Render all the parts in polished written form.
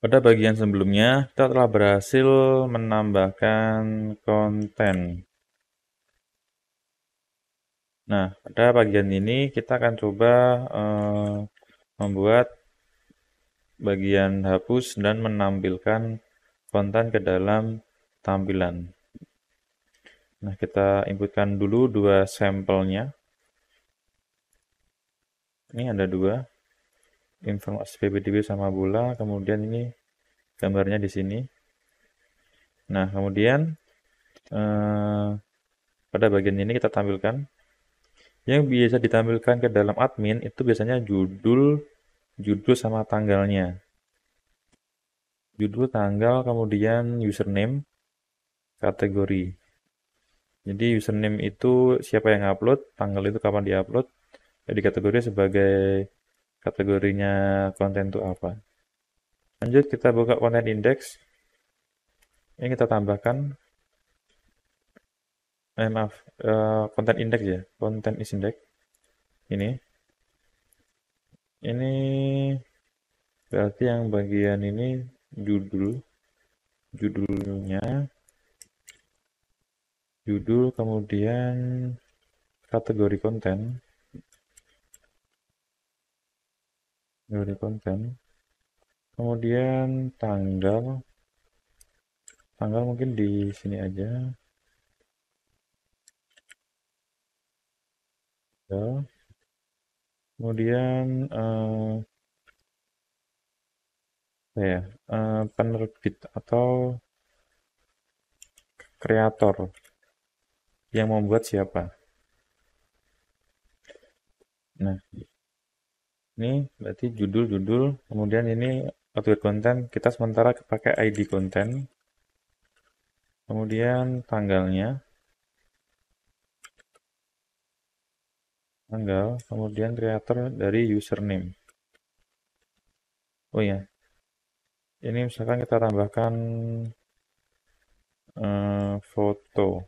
Pada bagian sebelumnya, kita telah berhasil menambahkan konten. Nah, pada bagian ini kita akan coba membuat bagian hapus dan menampilkan konten ke dalam tampilan. Nah, kita inputkan dulu dua sampelnya. Ini ada dua, informasi PPDB sama bola, kemudian ini gambarnya di sini. Nah, kemudian eh, pada bagian ini kita tampilkan. Yang biasa ditampilkan ke dalam admin itu biasanya judul sama tanggalnya. Judul, tanggal, kemudian username, kategori. Jadi username itu siapa yang upload, tanggal itu kapan diupload, jadi kategori sebagai kategorinya konten itu apa. Lanjut kita buka konten index. Ini kita tambahkan, maaf, konten index ya, konten is index. Ini berarti yang bagian ini judulnya, judul, kemudian kategori konten, kemudian tanggal mungkin di sini aja, ya. Kemudian penerbit atau kreator yang membuat siapa. Nah, ini berarti judul, kemudian ini kategori konten, kita sementara pakai ID konten, kemudian tanggal, kemudian kreator dari username. Oh ya, ini misalkan kita tambahkan foto.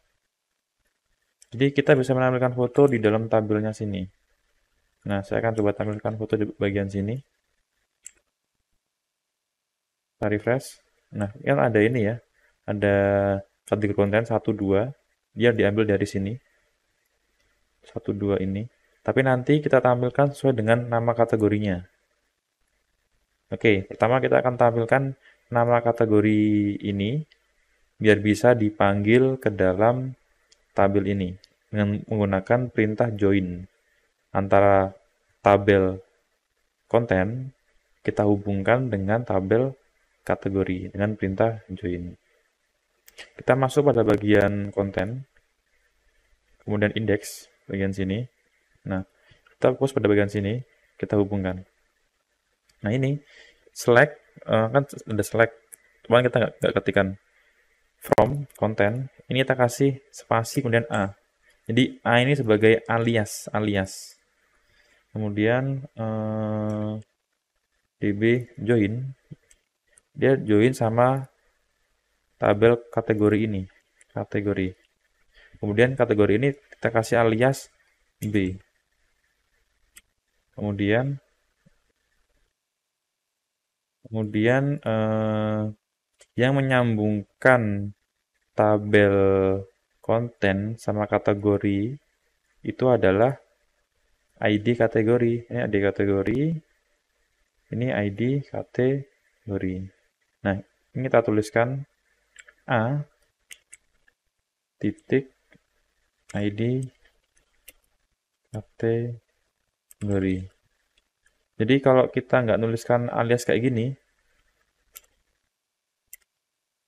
Jadi kita bisa menampilkan foto di dalam tabelnya sini. Nah, saya akan coba tampilkan foto di bagian sini. Kita refresh. Nah, kan ada ini ya. Ada kategori konten 1, 2. Dia diambil dari sini. 1, 2 ini. Tapi nanti kita tampilkan sesuai dengan nama kategorinya. Oke, pertama kita akan tampilkan nama kategori ini biar bisa dipanggil ke dalam tabel ini dengan menggunakan perintah join antara tabel konten kita hubungkan dengan tabel kategori dengan perintah join. Kita masuk pada bagian konten, kemudian indeks bagian sini. Nah, kita fokus pada bagian sini, kita hubungkan. Nah, ini select, kan ada select, cuman kita nggak ketikkan from konten. Ini kita kasih spasi kemudian A. Jadi A ini sebagai alias. Kemudian db join, dia join sama tabel kategori ini, kategori. Kemudian kategori ini kita kasih alias B. Kemudian yang menyambungkan tabel konten sama kategori itu adalah ID kategori. Ini ID kategori, ini ID kategori. Nah, ini kita tuliskan A titik ID kategori. Jadi kalau kita nggak nuliskan alias kayak gini,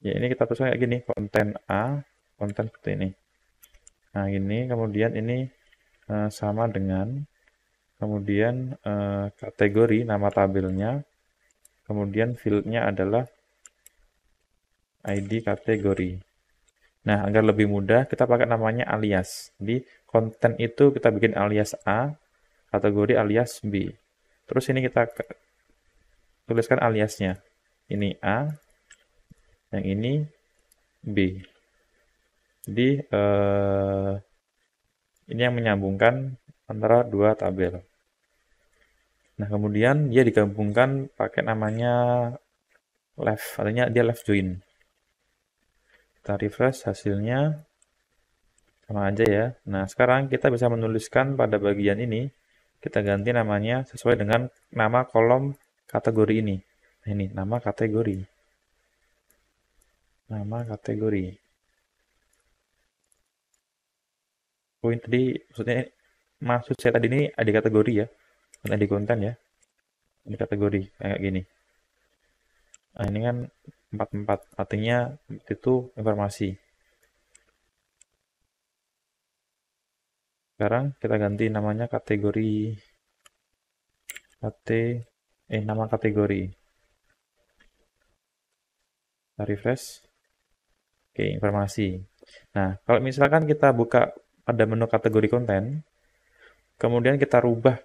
ya ini kita tuliskan kayak gini, konten A, konten seperti ini. Nah, ini kemudian ini sama dengan, kemudian kategori, nama tabelnya, kemudian fieldnya adalah ID kategori. Nah, agar lebih mudah, kita pakai namanya alias. Jadi, konten itu kita bikin alias A, kategori alias B. Terus ini kita tuliskan aliasnya. Ini A, yang ini B. Jadi, ini yang menyambungkan antara dua tabel. Nah, kemudian dia digabungkan pakai namanya left, artinya dia left join. Kita refresh, hasilnya sama aja ya. Nah, sekarang kita bisa menuliskan pada bagian ini, kita ganti namanya sesuai dengan nama kolom kategori ini. Nah, ini nama kategori. Nama kategori. Oh, ini tadi maksudnya maksud saya tadi ini ada kategori ya, bukan ada konten ya. Ini kategori kayak gini. Nah, ini kan 44, artinya itu informasi. Sekarang kita ganti namanya kategori nama kategori. Kita refresh. Oke, informasi. Nah, kalau misalkan kita buka pada menu kategori konten, kemudian kita rubah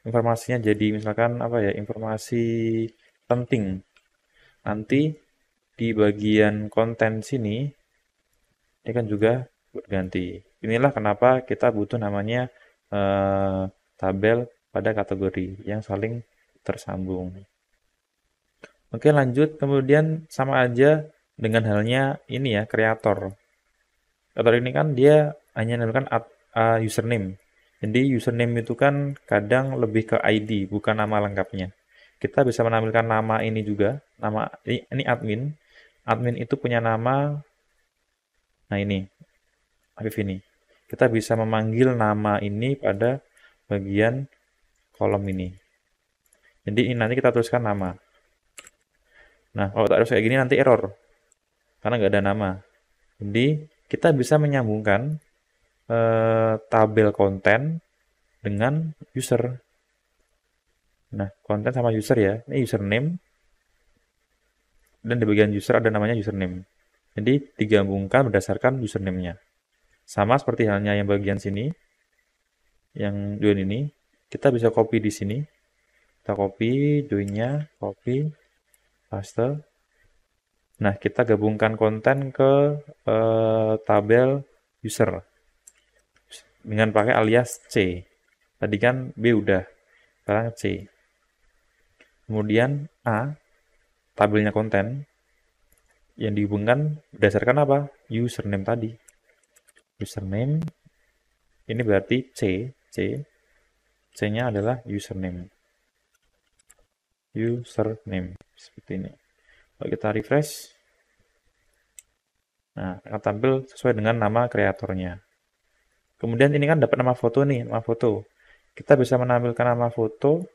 informasinya jadi misalkan apa ya, informasi penting. Nanti di bagian konten sini ini kan juga berganti. Inilah kenapa kita butuh namanya tabel pada kategori yang saling tersambung. Oke, lanjut. Kemudian sama aja dengan halnya ini ya, kreator. Kreator ini kan dia hanya menampilkan username. Jadi username itu kan kadang lebih ke ID, bukan nama lengkapnya. Kita bisa menampilkan nama ini juga, nama ini admin. Admin itu punya nama, nah ini, Afif ini. Kita bisa memanggil nama ini pada bagian kolom ini. Jadi ini nanti kita tuliskan nama. Nah, kalau tak tulis kayak gini nanti error, karena nggak ada nama. Jadi kita bisa menyambungkan tabel konten dengan user. Nah, konten sama user ya. Ini username, dan di bagian user ada namanya username. Jadi digabungkan berdasarkan username-nya. Sama seperti halnya yang bagian sini, yang join ini, kita bisa copy di sini. Kita copy join-nya, copy, paste. Nah, kita gabungkan konten ke tabel user dengan pakai alias C. Tadi kan B udah, sekarang C. Kemudian A, tabelnya konten, yang dihubungkan berdasarkan apa? Username tadi. Username, ini berarti C-nya adalah username. Username, seperti ini. Kalau kita refresh, nah akan tampil sesuai dengan nama kreatornya. Kemudian ini kan dapat nama foto nih, nama foto. Kita bisa menampilkan nama foto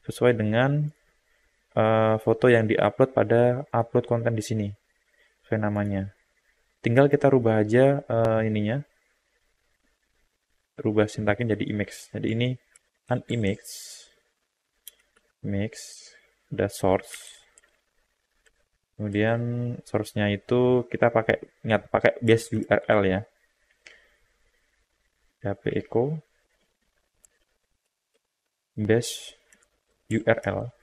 sesuai dengan foto yang diupload pada upload konten di sini. Sesuai namanya. Tinggal kita rubah aja ininya. Rubah sintaknya jadi image. Jadi ini an image. Image. Ada source. Kemudian source-nya itu kita ingat pakai base URL ya. PHP echo base URL.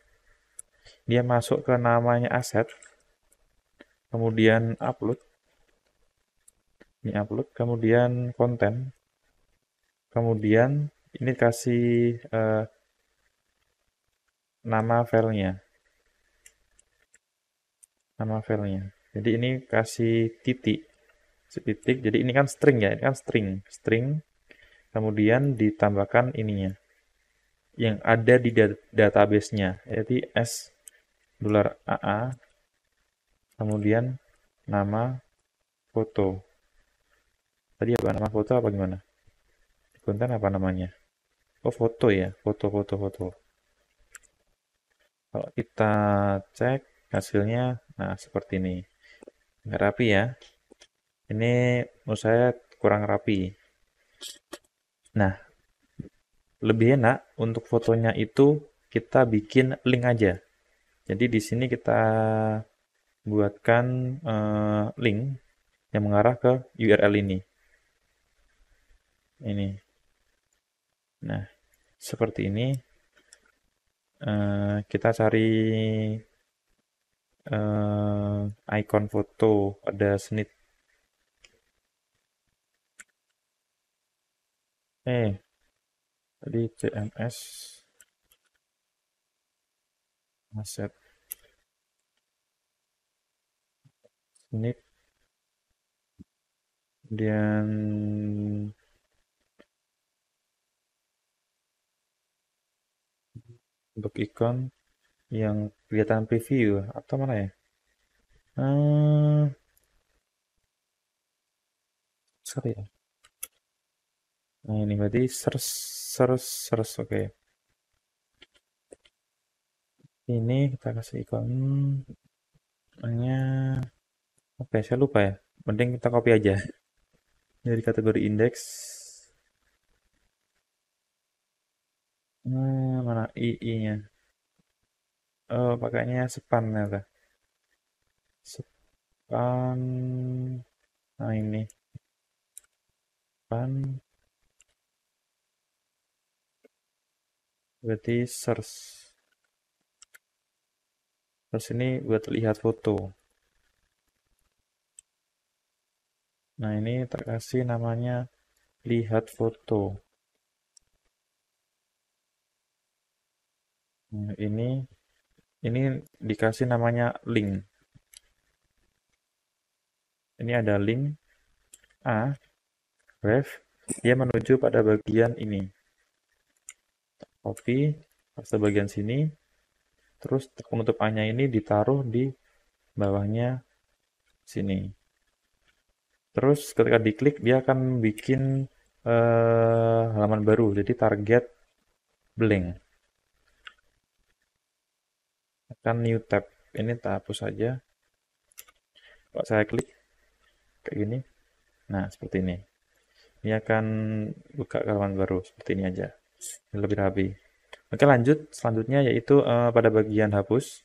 Dia masuk ke namanya aset. Kemudian upload. Ini upload, kemudian konten. Kemudian ini kasih nama filenya. Nama filenya. Jadi ini kasih titik. Jadi ini kan string ya, ini kan string. Kemudian ditambahkan ininya. Yang ada di database-nya, yaitu $AA. Kemudian nama foto. Tadi apa nama foto apa gimana? Konten apa namanya? Oh, foto ya, foto. Kalau kita cek hasilnya, nah seperti ini. Nggak rapi ya. Ini menurut saya kurang rapi. Nah, lebih enak untuk fotonya itu kita bikin link aja. Jadi di sini kita buatkan link yang mengarah ke URL ini. Ini. Nah, seperti ini. Kita cari icon foto pada snit. Tadi CMS asset. Ini kemudian untuk ikon yang kelihatan preview atau mana ya? Sorry ya. Nah ini berarti search search search oke. Ini kita kasih ikon namanya apa ya? Saya lupa ya. Mending kita copy aja dari kategori indeks. Mana ii-nya? Oh, pakainya span ternyata. Span. Nah ini span berarti search. Terus ini buat lihat foto. Nah ini terkasih namanya lihat foto. Nah, ini dikasih namanya link. Ini ada link A, ref, dia menuju pada bagian ini. Copy, paste bagian sini, terus penutup A-nya ini ditaruh di bawahnya sini. Terus ketika diklik dia akan bikin halaman baru, jadi target blank. Akan new tab. Ini tak hapus saja. Kalau saya klik kayak gini, nah seperti ini. Ini akan buka halaman baru seperti ini aja. Ini lebih rapi. Oke lanjut, selanjutnya yaitu pada bagian hapus.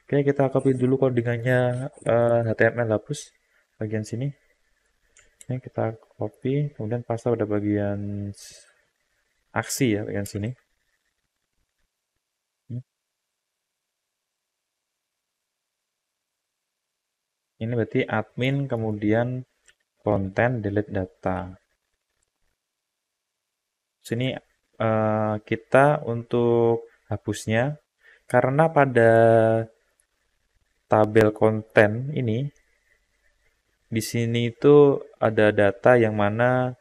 Oke kita copy dulu codingannya HTML hapus bagian sini. Ini kita copy, kemudian paste pada bagian aksi ya bagian sini. Ini berarti admin kemudian konten delete data. Sini kita untuk hapusnya karena pada tabel konten ini di sini itu ada data yang mana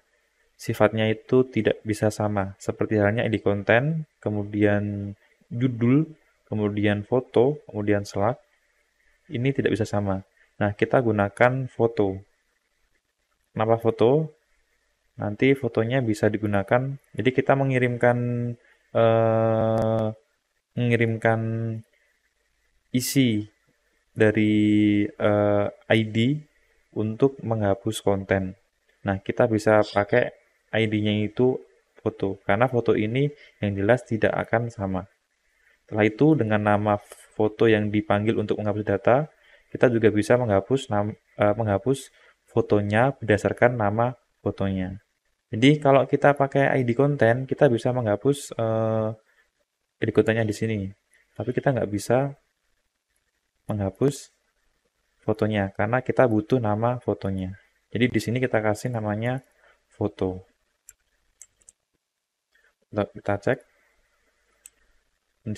sifatnya itu tidak bisa sama. Seperti halnya ID konten, kemudian judul, kemudian foto, kemudian slug. Ini tidak bisa sama. Nah, kita gunakan foto. Kenapa foto? Nanti fotonya bisa digunakan. Jadi kita eh, mengirimkan isi dari ID untuk menghapus konten. Nah, kita bisa pakai ID-nya itu foto, karena foto ini yang jelas tidak akan sama. Setelah itu, dengan nama foto yang dipanggil untuk menghapus data, kita juga bisa menghapus fotonya berdasarkan nama fotonya. Jadi, kalau kita pakai ID konten, kita bisa menghapus ID kontennya di sini. Tapi kita nggak bisa menghapus fotonya karena kita butuh nama fotonya. Jadi di sini kita kasih namanya foto. Kita cek di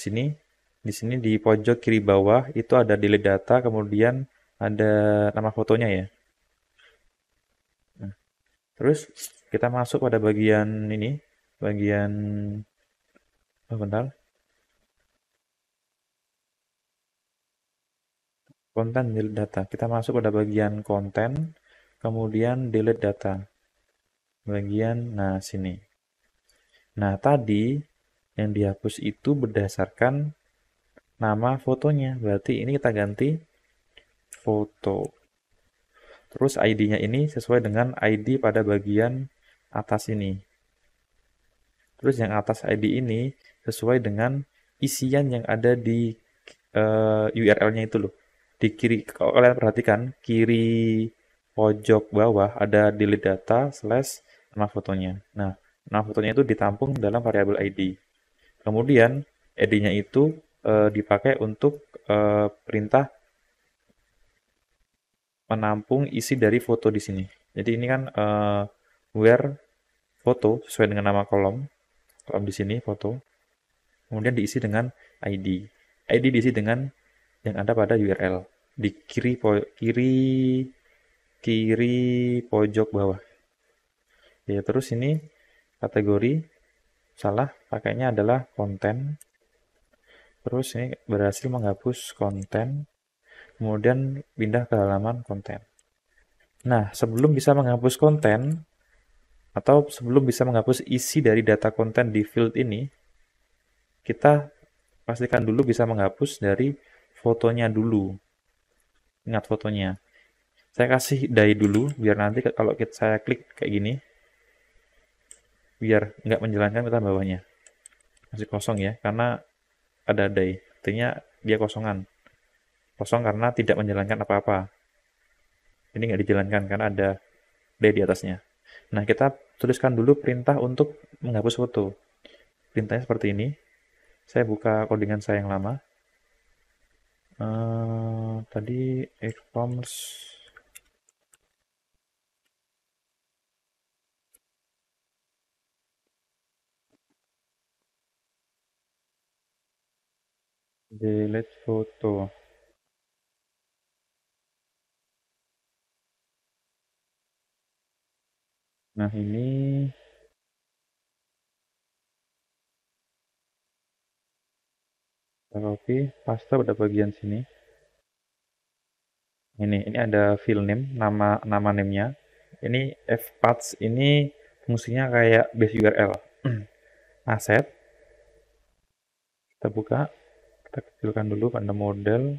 sini di pojok kiri bawah itu ada delete data, kemudian ada nama fotonya ya. Nah, terus kita masuk pada bagian ini, bagian bentar, konten delete data. Kita masuk pada bagian konten, kemudian delete data. Bagian, nah sini. Nah, tadi yang dihapus itu berdasarkan nama fotonya. Berarti ini kita ganti foto. Terus ID-nya ini sesuai dengan ID pada bagian atas ini. Terus yang atas ID ini sesuai dengan isian yang ada di URL-nya itu loh. Di kiri, kalau kalian perhatikan, kiri pojok bawah ada delete data slash nama fotonya. Nah, nama fotonya itu ditampung dalam variabel ID. Kemudian ID-nya itu dipakai untuk perintah menampung isi dari foto di sini. Jadi ini kan where foto sesuai dengan nama kolom di sini foto. Kemudian diisi dengan ID. ID diisi dengan yang ada pada URL. di kiri pojok bawah. Ya, terus ini kategori salah pakainya adalah konten. Terus ini berhasil menghapus konten, kemudian pindah ke halaman konten. Nah, sebelum bisa menghapus konten, atau sebelum bisa menghapus isi dari data konten di field ini, kita pastikan dulu bisa menghapus dari fotonya dulu. Ingat fotonya. Saya kasih dye dulu, biar nanti kalau saya klik kayak gini, biar nggak menjalankan peta bawahnya. Masih kosong ya, karena ada dye. Artinya dia kosongan. Kosong karena tidak menjalankan apa-apa. Ini nggak dijalankan karena ada dye di atasnya. Nah, kita tuliskan dulu perintah untuk menghapus foto. Perintahnya seperti ini. Saya buka codingan saya yang lama. Tadi e-commerce delete foto. Nah, ini kita copy, paste pada bagian sini. Ini ada file name, nama name-nya. Ini fpaths ini fungsinya kayak base URL. Asset. Kita buka, kita kecilkan dulu pada model,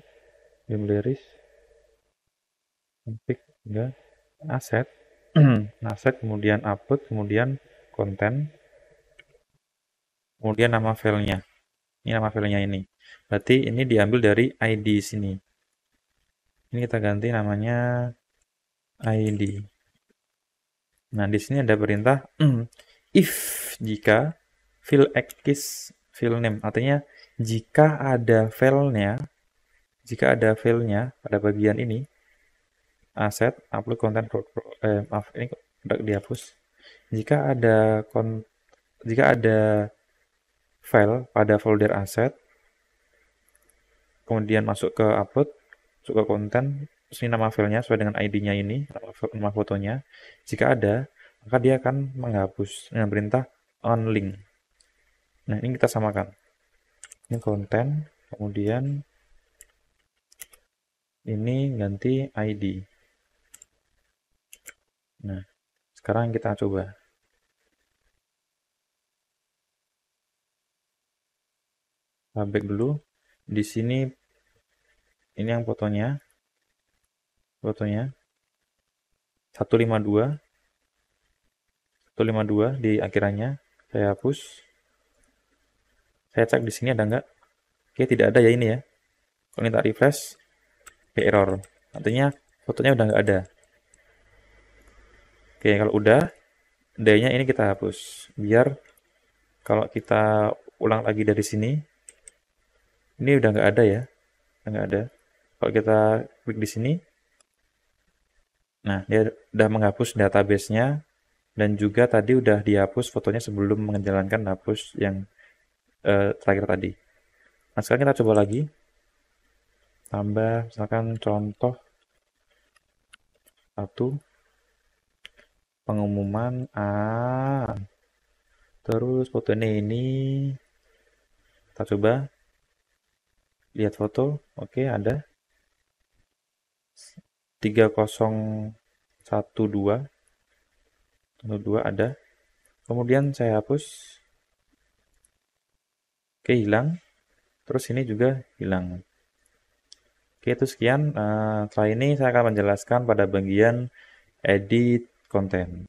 libraries, config, enggak, aset. Aset, kemudian upload, kemudian konten, kemudian nama filenya. Ini nama filenya ini. Berarti ini diambil dari ID sini. Ini kita ganti namanya ID. Nah, di sini ada perintah if jika file x file name, artinya jika ada filenya pada bagian ini aset upload content maaf ini udah dihapus. Jika ada file pada folder aset, kemudian masuk ke upload, masuk ke konten, terus ini nama filenya sesuai dengan ID-nya ini, nama fotonya. Jika ada, maka dia akan menghapus dengan perintah onLink. Nah, ini kita samakan. Ini konten, kemudian ini ganti ID. Nah, sekarang kita coba. Back dulu. Di sini ini yang fotonya 152 di akhirannya saya hapus. Saya cek di sini ada nggak? Oke, tidak ada ya ini ya. Kalau ini tak refresh, kayak error. Artinya fotonya udah nggak ada. Oke, kalau udah, dye-nya ini kita hapus. Biar kalau kita ulang lagi dari sini, ini udah nggak ada ya. Nggak ada. Kalau kita klik di sini, nah dia udah menghapus database-nya, dan juga tadi udah dihapus fotonya sebelum menjalankan hapus yang terakhir tadi. Nah, sekarang kita coba lagi. Tambah misalkan contoh 1 pengumuman terus fotonya ini kita coba lihat foto. Oke, ada 3012 ada. Kemudian saya hapus. Oke, hilang. Terus ini juga hilang. Oke, itu sekian. Setelah ini saya akan menjelaskan pada bagian edit konten.